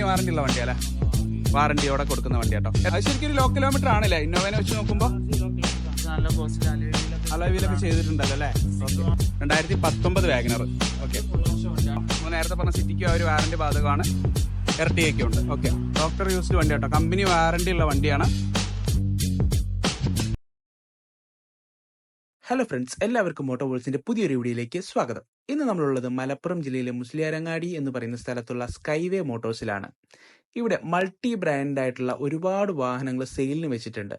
Warranty ഉള്ള വണ്ടിയല്ലേ? വാറണ്ടിയോടെ കൊടുക്കുന്ന വണ്ടി കേട്ടോ. അത് ശരിക്കും ഒരു ലോ കിലോമീറ്റർ ആണല്ലേ ഇന്നോവനെ വെച്ച് നോക്കുമ്പോൾ? അലവിലൊക്കെ ചെയ്തിട്ടുണ്ടല്ലോ അല്ലേ? 2019 വാഗണർ. ഓക്കെ, നേരത്തെ പറഞ്ഞ സിറ്റിക്ക് ഒരു വാറണ്ടി ബാധകമാണ്. എർട്ടിഗയ്ക്കും ഉണ്ട്. ഓക്കെ, ഡോക്ടർ യൂസ്ഡ് വണ്ടി കേട്ടോ. കമ്പനി വാറണ്ടി ഉള്ള വണ്ടിയാണ്. ഹലോ ഫ്രണ്ട്സ്, എല്ലാവർക്കും മോട്ടോ വേൾഡ്സിന്റെ പുതിയൊരു വീഡിയോയിലേക്ക് സ്വാഗതം. ഇന്ന് നമ്മളുള്ളത് മലപ്പുറം ജില്ലയിലെ മുസ്ലിയാരങ്ങാടി എന്ന് പറയുന്ന സ്ഥലത്തുള്ള സ്കൈവേ മോട്ടോഴ്സിലാണ്. ഇവിടെ മൾട്ടി ബ്രാൻഡായിട്ടുള്ള ഒരുപാട് വാഹനങ്ങൾ സെയിലിന് വെച്ചിട്ടുണ്ട്.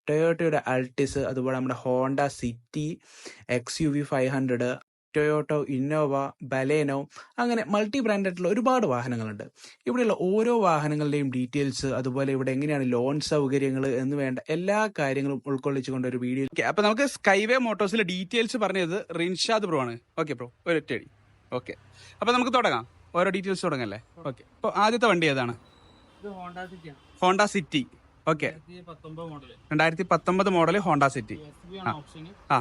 ടൊയോട്ടയുടെ അൾട്ടിസ്, അതുപോലെ നമ്മുടെ Honda city, XUV 500, Toyota Innova, Baleno, അങ്ങനെ മൾട്ടി ബ്രാൻഡായിട്ടുള്ള ഒരുപാട് വാഹനങ്ങളുണ്ട്. ഇവിടെയുള്ള ഓരോ വാഹനങ്ങളുടെയും ഡീറ്റെയിൽസ്, അതുപോലെ ഇവിടെ എങ്ങനെയാണ് ലോൺ സൗകര്യങ്ങൾ എന്ന് വേണ്ട എല്ലാ കാര്യങ്ങളും ഉൾക്കൊള്ളിച്ചുകൊണ്ട് ഒരു വീഡിയോ. അപ്പൊ നമുക്ക് സ്കൈവേ മോട്ടോഴ്സിലെ ഡീറ്റെയിൽസ് പറഞ്ഞത് റിൻഷാദ് ബ്രോ ആണ്. ഓക്കെ ബ്രോ, ഒരൊറ്റടി. ഓക്കെ, അപ്പൊ നമുക്ക് തുടങ്ങാം. ഓരോ ഡീറ്റെയിൽസ് തുടങ്ങല്ലേ? ഓക്കെ, അപ്പൊ ആദ്യത്തെ വണ്ടി ഏതാണ്? Honda city. Okay, 2019 model Honda city. ആ,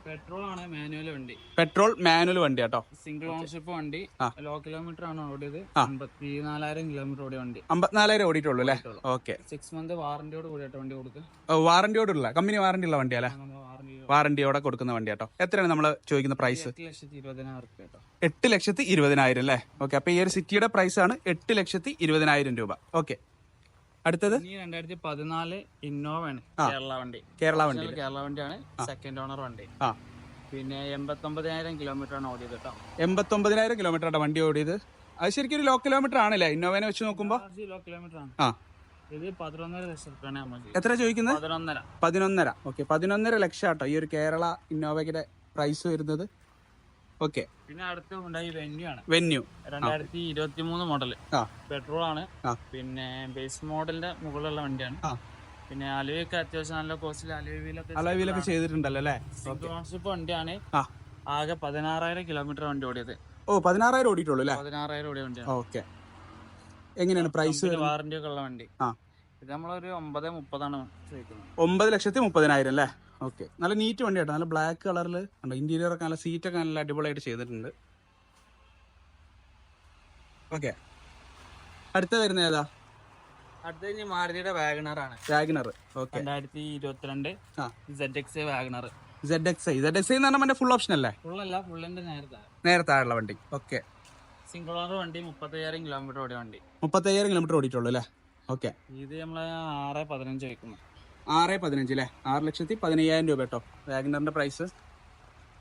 പെട്രോൾ ആണ്, മാനുവൽ വണ്ടി. പെട്രോൾ മാനുവൽ വണ്ടി കേട്ടോ. സിംഗിൾ ഓണർഷിപ്പ് വണ്ടി. ലോ കിലോമീറ്റർ ആണ് ഓടിയത്. 54,000 കിലോമീറ്റർ ഓടിയ വണ്ടി. 54,000 ഓടിയിട്ടുള്ളൂ അല്ലേ? ഓക്കെ, 6 മന്ത് വാറന്റിയോട് കൂടിയിട്ട് വണ്ടി കൊടുക്കും. വാറന്റിയോടുള്ള കമ്പനി വാറന്റി ഉള്ള വണ്ടിയല്ലേ? വാറന്റിയോടെ കൊടുക്കുന്ന വണ്ടി കേട്ടോ. എത്രയാണ് നമ്മൾ ചോദിക്കുന്ന പ്രൈസ്? 8,20,000 8,20,000 അല്ലേ? ഓക്കെ, അപ്പൊ ഈ ഒരു സിറ്റിയുടെ പ്രൈസ് ആണ് 8,20,000 രൂപ. ഓക്കെ, അടുത്തത് 2014 ഇന്നോവ ആണ്. കേരള വണ്ടി. കേരള വണ്ടിയാണ്. സെക്കൻഡ് ഓണർ വണ്ടി. പിന്നെ 89,000 കിലോമീറ്റർ ആണ് ഓടിയത് കേട്ടോ. 89,000 കിലോമീറ്റർ ആണ് വണ്ടി ഓടിയത്. അത് ശരിക്കും ഒരു ലോ കിലോമീറ്റർ ആണല്ലേ ഇന്നോവനെ വെച്ച് നോക്കുമ്പോ? ലോ കിലോമീറ്റർ ആണ്. ഇത് 11.5 ലക്ഷം രൂപയാണ്. എത്ര ചോദിക്കുന്നത്? 11.5. ഓക്കെ, 11.5 ലക്ഷം കേട്ടോ ഈ ഒരു കേരള ഇന്നോവയുടെ പ്രൈസ് വരുന്നത്. ഓക്കെ, പിന്നെ അടുത്ത ഉണ്ടായി വെന്യൂ ആണ്. 2023 മോഡൽ. പെട്രോൾ ആണ്. പിന്നെ ബേസ് മോഡലിന്റെ മുകളിലുള്ള വണ്ടിയാണ്. പിന്നെ അലോയൊക്കെ അത്യാവശ്യം നല്ല കോസ്റ്റിൽ അലോയിലൊക്കെ ചെയ്തിട്ടുണ്ടല്ലോ അല്ലേ? ഓണർഷിപ്പ് വണ്ടിയാണ്. ആകെ 16,000 കിലോമീറ്റർ വണ്ടി ഓടിയത്. ഓ, 16,000 ഓടിയിട്ടുള്ളൂ അല്ലേ? 16,000 ഓടിയ വണ്ടിയാണ്. ഓക്കെ, എങ്ങനെയാണ് പ്രൈസ്? വാറന്റി ഒക്കെ ഉള്ള വണ്ടി. ഇത് നമ്മളൊരു 9.30 ആണ് ചോദിക്കുന്നത്. 9,30,000 അല്ലേ? ഓക്കെ, നല്ല നീറ്റ് വണ്ടി കേട്ടോ. നല്ല ബ്ലാക്ക് കളറിൽ ഉണ്ട്. ഇന്റീരിയർ ഒക്കെ നല്ല സീറ്റൊക്കെ നല്ല അടിപൊളിയായിട്ട് ചെയ്തിട്ടുണ്ട്. ഓക്കെ, അടുത്ത വരുന്ന ഏതാ? അടുത്ത മാരുതിയുടെ വാഗണർ ആണ്. Wagon R. Okay, 2022 ZX Wagon R. ZXi എന്ന് പറഞ്ഞാൽ ഫുൾ ഓപ്ഷൻ അല്ലേ? ഫുള്ളിന്റെ നേരത്തെ ഉള്ള വണ്ടി. ഓക്കെ, സിംഗിൾ ഓണർ വണ്ടി. 35,000 കിലോമീറ്റർ ഓടിയ വണ്ടി. 35,000 കിലോമീറ്റർ ഓടിയിട്ടുള്ളൂ അല്ലേ? ഓക്കെ, ഇത് നമ്മള് 6.15 വയ്ക്കുന്നു. 6.15 അല്ലേ? 6,15,000 രൂപ കേട്ടോ വാഗണറിന്റെ പ്രൈസ്.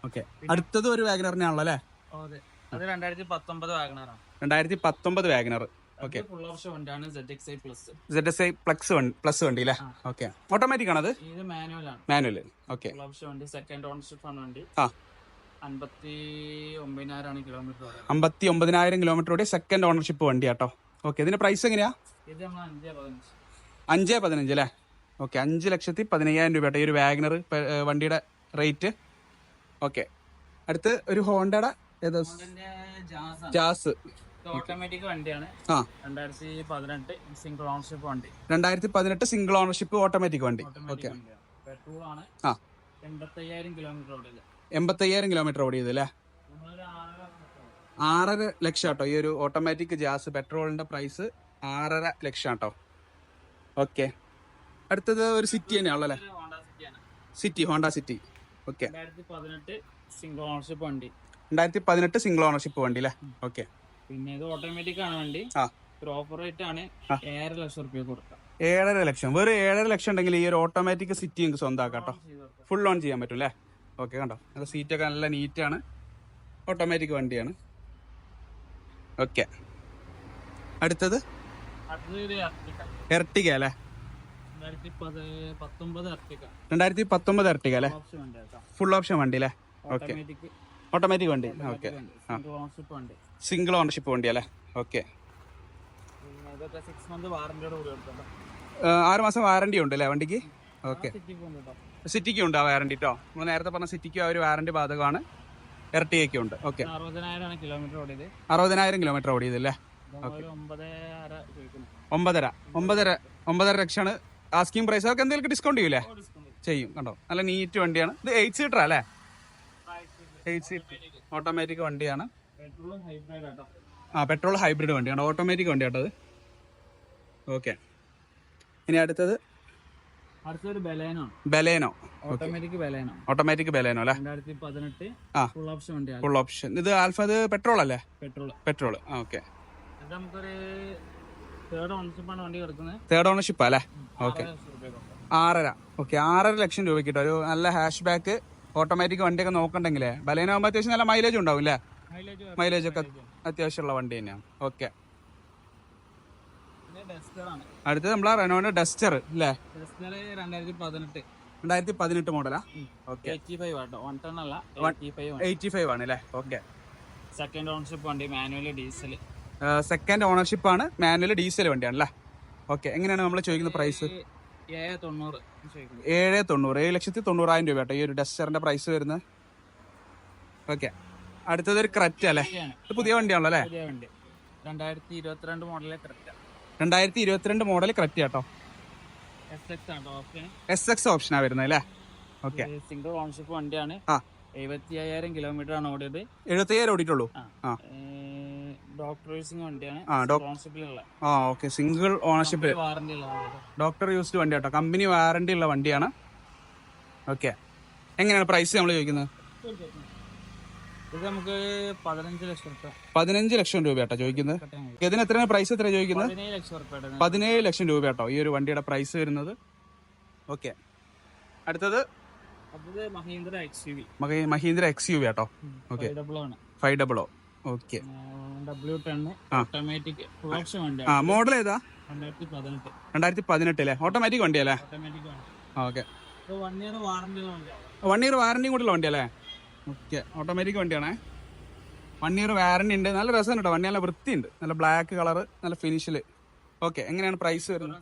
ഓക്കെ, അടുത്തത് ഒരു വാഗണറിനാണല്ലോ അല്ലേ? അത് 2019 വാഗണറാണ്. 2019 വാഗണർ. ഓക്കെ, ഫുൾ ഓപ്ഷൻ വണ്ടിയാണ്. ZXi പ്ലസ് വണ്ടി അല്ലേ? ഓക്കെ, ഓട്ടോമാറ്റിക് ആണത്? ഇത് മാനുവൽ. ഓക്കെ, ഫുൾ ഓപ്ഷൻ വണ്ടി. സെക്കൻഡ് ഓണർഷിപ്പ് ആണ് വണ്ടി. 59,000 കിലോമീറ്റർ. 59,000 കിലോമീറ്റർ ഓടിയ സെക്കൻഡ് ഓണർഷിപ്പ് വണ്ടി കേട്ടോ. ഓക്കെ, ഇതിന്റെ പ്രൈസ് എങ്ങനെയാ? ഇത് 5.15. 5.15 അല്ലേ? ഓക്കെ, 5,15,000 രൂപ കേട്ടോ ഈ ഒരു വാഗണർ വണ്ടിയുടെ റേറ്റ്. ഓക്കെ, അടുത്ത് ഒരു ഹോണ്ടയുടെ ജാസ്. ഓട്ടോമാറ്റിക് വണ്ടിയാണ്. 2018 സിംഗിൾ ഓണർഷിപ്പ് വണ്ടി. 2018 സിംഗിൾ ഓണർഷിപ്പ് ഓട്ടോമാറ്റിക് വണ്ടി. ഓക്കെ, പെട്രോൾ ആണ്. 85,000 കിലോമീറ്റർ ഓടിയത്. 85,000 കിലോമീറ്റർ ഓടിയത് അല്ലേ? 6.5 ലക്ഷം കേട്ടോ ഈ ഒരു ഓട്ടോമാറ്റിക് ജാസ്. പെട്രോളിന്റെ പ്രൈസ് 6.5 ലക്ഷം കേട്ടോ. ഓക്കെ, അടുത്തത് ഒരു സിറ്റി തന്നെയാണല്ലോ അല്ലേ? Honda city. Okay, 2018 single ownership വണ്ടി. 2018 സിംഗിൾ ഓണർഷിപ്പ് വണ്ടി അല്ലേ? ഓക്കെ, പിന്നെ ഇത് ഓട്ടോമാറ്റിക് ആണ് വണ്ടി. ഒരു ഓഫർ റേറ്റ് ആണ്. 7.5 ലക്ഷം രൂപ കൊടുക്കാം. 7.5 ലക്ഷം. വെറും 7.5 ലക്ഷം ഉണ്ടെങ്കിൽ ഈ ഒരു ഓട്ടോമാറ്റിക് സിറ്റി നിങ്ങൾക്ക് സ്വന്തമാക്കാം കേട്ടോ. ഫുൾ ഓൺ ചെയ്യാൻ പറ്റും അല്ലേ? ഓക്കെ, കണ്ടോ നല്ല സീറ്റൊക്കെ നല്ല നീറ്റാണ്. ഓട്ടോമാറ്റിക് വണ്ടിയാണ്. ഓക്കെ, അടുത്തത് എർട്ടിഗ അല്ലേ? 2019 എർട്ടിഗ അല്ലേ? ഫുൾ ഓപ്ഷൻ വണ്ടി അല്ലേ? ഓക്കെ, ഓട്ടോമാറ്റിക് വണ്ടി. ഓക്കെ, സിംഗിൾ ഓണർഷിപ്പ് വണ്ടി അല്ലേ? ഓക്കെ, 6 മാസം വാറണ്ടി ഉണ്ട് അല്ലേ വണ്ടിക്ക്? ഓക്കെ, സിറ്റിക്ക് ഉണ്ട് ആ വാറണ്ടി കേട്ടോ. നമ്മൾ നേരത്തെ പറഞ്ഞ സിറ്റിക്ക് ആ ഒരു വാറണ്ടി ബാധകമാണ്. എർട്ടിഗയ്ക്കും ഉണ്ട്. ഓക്കെ, 60,000 കിലോമീറ്റർ ഓടിയത്. 60,000 കിലോമീറ്റർ ഓടിയത് അല്ലേ? 9.5 ലക്ഷമാണ് ആസ്കിംഗ് പ്രൈസ്. അവർക്ക് എന്തെങ്കിലും ഡിസ്കൗണ്ട് ചെയ്യൂലേ? ചെയ്യും. കണ്ടോ നല്ല നീറ്റ് വണ്ടിയാണ്. ഇത് 8 സീറ്റർ അല്ലേ? 8 സീറ്റർ ഓട്ടോമാറ്റിക് വണ്ടിയാണ്. പെട്രോൾ ഹൈബ്രിഡ് വണ്ടിയാണ്. ഓട്ടോമാറ്റിക് വണ്ടി കേട്ടോ അത്. ഓക്കെ. ഇനി അടുത്തത് അടുത്തൊരു ബലേനോ, ഓട്ടോമാറ്റിക് ബലേനോ അല്ലേ? 2018 ഫുൾ ഓപ്ഷൻ വണ്ടിയാണ്. Full option. ഇത് ആൽഫ, ഇത് പെട്രോൾ അല്ലേ? പെട്രോൾ. ഓക്കെ. ഇത് നമുക്കൊരു തേർഡ് ഓണർഷിപ്പാണ് വണ്ടി കിടക്കുന്നത്. തേർഡ് ഓണർഷിപ്പ് അല്ലേ? ഓക്കെ. 6.5. ഓക്കെ, 6.5 ലക്ഷം രൂപ കിട്ടും. ഒരു നല്ല ഹാഷ് ബാക്ക് ഓട്ടോമാറ്റിക് വണ്ടിയൊക്കെ നോക്കണ്ടെങ്കിലേ ബലേനോ ആകുമ്പോൾ അത്യാവശ്യം നല്ല മൈലേജ് ഉണ്ടാവും അല്ലേ? മൈലേജ് ഒക്കെ അത്യാവശ്യമുള്ള വണ്ടി തന്നെയാണ്. ഓക്കെ. അടുത്തത് നമ്മളെ റെനോയുടെ ഡസ്റ്റർ അല്ലേ? 2018 മോഡലാ? ഓക്കെ. 85 ആണ് അല്ലേ? ഓക്കെ. സെക്കൻഡ് ഓണർഷിപ്പ് വണ്ടി, മാനുവൽ ഡീസൽ. സെക്കൻഡ് ഓണർഷിപ്പ് ആണ്, മാനുവൽ ഡീസൽ വണ്ടിയാണ് അല്ലേ? ഓക്കെ. എങ്ങനെയാണ് നമ്മൾ ചോദിക്കുന്ന പ്രൈസ്? 790. 7,90,000 രൂപ കേട്ടോ ഈ ഒരു ഡസ്റ്ററിന്റെ പ്രൈസ് വരുന്നത്. ഓക്കെ. അടുത്തത് ഒരു ക്രെറ്റ അല്ലേ? ഇത് പുതിയ വണ്ടിയാണല്ലോ അല്ലേ? 2022 മോഡലിലെ ക്രെറ്റ. 2022 മോഡൽ ക്രെറ്റ കേട്ടോ. SX ഓപ്ഷനാ വരുന്നത് അല്ലേ? ഓക്കെ. സിംഗിൾ ഓണർഷിപ്പ് വണ്ടിയാണ്. 75,000 കിലോമീറ്റർ ആണ് ഓടിയത്. 75,000 ഓടിയിട്ടുള്ളൂ. ഡോക്ടർ യൂസിംഗ് വണ്ടിയാണ്. Okay. Single ownership, doctor used വണ്ടി കേട്ടോ. കമ്പനി വാറണ്ടി ഉള്ള വണ്ടിയാണ്. ഓക്കെ. എങ്ങനെയാണ് പ്രൈസ് നമ്മൾ ചോദിക്കുന്നത്? ഇത് നമുക്ക് 15 ലക്ഷം രൂപ. 15 ലക്ഷം രൂപ കേട്ടോ ചോദിക്കുന്നത്. ഇതിന് എത്രയാണ് പ്രൈസ്? എത്ര ചോദിക്കുന്നത്? 17 ലക്ഷം രൂപ കേട്ടോ ഈ ഒരു വണ്ടിയുടെ പ്രൈസ് വരുന്നത്. ഓക്കെ. അടുത്തത് മഹീന്ദ്ര XUV കേട്ടോ. ഓക്കെ. 500. ഓക്കെ. മോഡൽ ഏതാ? 2018 അല്ലേ? ഓട്ടോമാറ്റിക് വണ്ടിയല്ലേ? ഓക്കെ. 1 ഇയർ വാറന്റി കൂടെയുള്ള വണ്ടിയല്ലേ? ഓക്കെ. ഓട്ടോമാറ്റിക് വണ്ടിയാണേ. 1 ഇയർ വാറന്റി ഉണ്ട്. നല്ല രസം കേട്ടോ. വണ്ടി നല്ല വൃത്തിയുണ്ട്. നല്ല ബ്ലാക്ക് കളർ, നല്ല ഫിനിഷില്. ഓക്കെ. എങ്ങനെയാണ് പ്രൈസ് വരുന്നത്?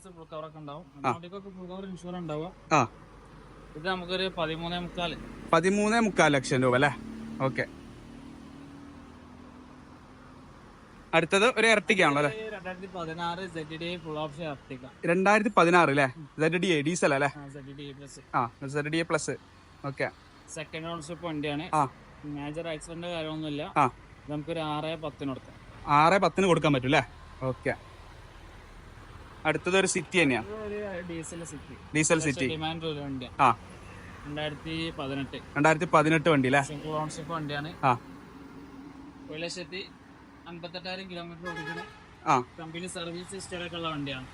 ഇത് നമുക്കൊരു 13.25 ലക്ഷം രൂപ അല്ലേ? ഓക്കെ. അടുത്തത് ഒരു എർട്ടിക്കാണല്ലോ അല്ലേ? 2016 ZDA ഫുൾ ഓപ്ഷൻ എർട്ടിക്ക. 2016 അല്ലേ? ZDA ഡീസൽ അല്ലേ? ZDA plus. Okay. Second ownership വണ്ടിയാണ്. മേജർ ആക്സിഡന്റ് കാര്യമൊന്നുമില്ല. നമുക്കൊരു 6.10 കൊടുക്കാം. 6.10 കൊടുക്കാൻ പറ്റും അല്ലേ? ഓക്കെ. അടുത്തത് ഒരു സിറ്റി തന്നെയാണ്. Diesel city. 2018 വണ്ടി അല്ലേ? സിംഗിൾ ഓണർഷിപ്പ് വണ്ടിയാണ്. 1,58,000 കിലോമീറ്റർ ഓടിക്കുന്നത്. കമ്പനി സർവീസ് ഹിസ്റ്ററി ഉള്ള വണ്ടിയാണ്.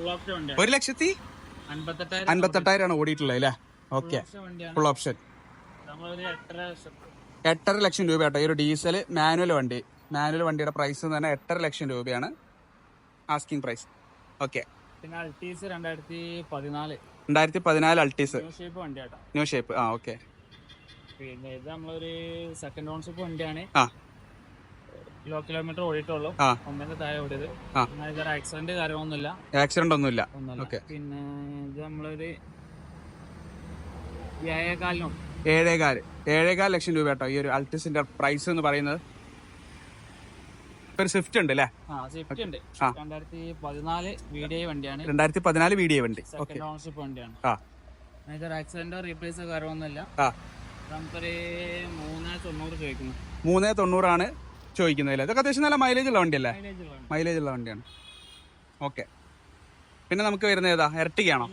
1,58,000 ഓടിയിട്ടുള്ളത് അല്ലേ? ഓക്കെ. Full option. 8.5 ലക്ഷം രൂപ കേട്ടോ ഈ ഒരു ഡീസൽ മാനുവൽ വണ്ടി. മാനുവൽ വണ്ടിയുടെ പ്രൈസ് തന്നെ 8.5 ലക്ഷം രൂപയാണ് ആസ്കിംഗ് പ്രൈസ്. ഓക്കെ. പിന്നെ Altis 2014 Altis new shape. Okay. പിന്നെ ഇത് നമ്മളൊരു സെക്കൻഡ് ഓണർഷിപ്പ് വണ്ടിയാണ്. കിലോ കിലോമീറ്റർ ഓടിയിട്ടുള്ളൂ. 1 താഴെ ഓടിയത്. ആക്സിഡന്റ് കാര്യമൊന്നുമില്ല. ആക്സിഡന്റ് ഒന്നുമില്ല. പിന്നെ ഇത് നമ്മളൊരു 7.25 ലക്ഷം രൂപ കേട്ടോ ഈ ഒരു അൾട്ടിസിന്റെ പ്രൈസ് എന്ന് പറയുന്നത്. ഒരു സ്വിഫ്റ്റ് ഉണ്ട് അല്ലേ? സ്വിഫ്റ്റ് ഉണ്ട്. 2014 VDI വണ്ടിയാണ്. 2014 VDI വണ്ടി. സെക്കൻഡ് ഓണർഷിപ്പ് വണ്ടിയാണ്. ആക്സിഡന്റോ റീപ്ലേസോ കാര്യമൊന്നുമില്ല. നമുക്കൊരു 3.90 ചോദിക്കുന്നു. 3.90 ചോദിക്കുന്നത്. ഇതൊക്കെ അത്യാവശ്യം നല്ല മൈലേജ് ഉള്ള വണ്ടിയല്ലേ? മൈലേജ് ഉള്ള വണ്ടിയാണ്. ഓക്കെ. പിന്നെ നമുക്ക് വരുന്നത് ഏതാ? എർട്ടിക്കാണോ?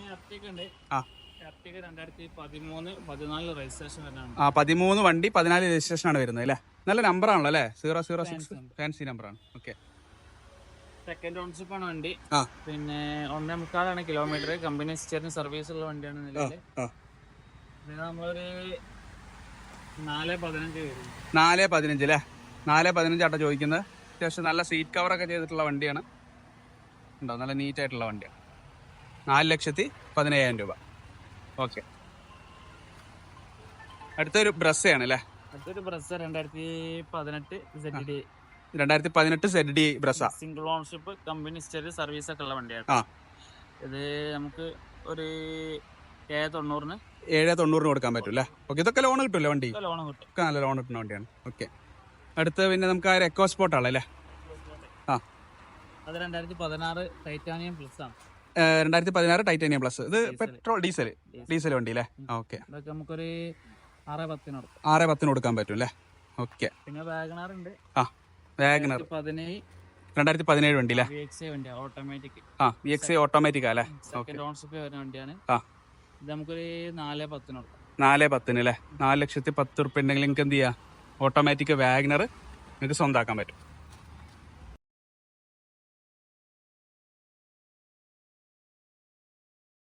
2013-14 രജിസ്ട്രേഷൻ വരുന്നതാണ്. 13 വണ്ടി 14 രജിസ്ട്രേഷൻ ആണ് വരുന്നത് അല്ലേ? നല്ല നമ്പർ ആണല്ലോ അല്ലേ? 006 ഫാൻസി നമ്പറാണ്. ഓക്കെ. സെക്കൻഡ് ഓണർഷിപ്പ് ആണ് വണ്ടി. പിന്നെ 1.25 കിലോമീറ്റർ. കമ്പനി ഹിസ്റ്ററി സർവീസ് ഉള്ള വണ്ടിയാണ് നിലവില്. നമ്മളൊരു 4.15 വരും. 4.15 അല്ലേ? 4.15 ആട്ടോ ചോദിക്കുന്നത്. അത്യാവശ്യം നല്ല സീറ്റ് കവറൊക്കെ ചെയ്തിട്ടുള്ള വണ്ടിയാണ്. ഉണ്ടോ? നല്ല നീറ്റ് ആയിട്ടുള്ള വണ്ടിയാണ്. 4,17,000 രൂപ. ഓക്കെ. അടുത്തൊരു ബ്രസ്സയാണ് അല്ലേ? അടുത്തൊരു Brezza 2018 ZDA Brezza. Single ownership, company history service ഒക്കെ ഉള്ള വണ്ടിയാണ്. ഇത് നമുക്ക് ഒരു 7.90 കൊടുക്കാൻ പറ്റും അല്ലേ? ഓക്കെ. ഇതൊക്കെ ലോൺ കിട്ടുമല്ലോ വണ്ടി? ലോൺ കിട്ടും. നല്ല ലോൺ കിട്ടുന്ന വണ്ടിയാണ്. ഓക്കെ. അടുത്ത് പിന്നെ നമുക്ക് ആ എക്കോ സ്പോർട്ട് ആണല്ലേ? അത് 2016 ടൈറ്റാനിയം പ്ലസ് ആണ്. 2016 ടൈറ്റാനിയം പ്ലസ്. ഇത് പെട്രോൾ ഡീസൽ വണ്ടി അല്ലേ? ഓക്കെ. നമുക്കൊരു 6.10 6.10 കൊടുക്കാൻ പറ്റും അല്ലേ? ഓക്കെ. പിന്നെ വാഗണർ ഉണ്ട്. വാഗണർ 2017 വണ്ടി അല്ലേ? VXI വണ്ടി ഓട്ടോമാറ്റിക്. VXI ഓട്ടോമാറ്റിക് അല്ലേ? സെക്കൻഡ് ഓൺഷിപ്പ് വരുന്ന വണ്ടിയാണ്. ഇത് നമുക്കൊരു 4,10 കൊടുക്കാം. 4,10 അല്ലേ? 4,10,000 ഉണ്ടെങ്കിൽ നിങ്ങൾക്ക് എന്ത് ചെയ്യാം, ഓട്ടോമാറ്റിക് വാഗനർ നിങ്ങൾക്ക് സ്വന്തമാക്കാൻ പറ്റും.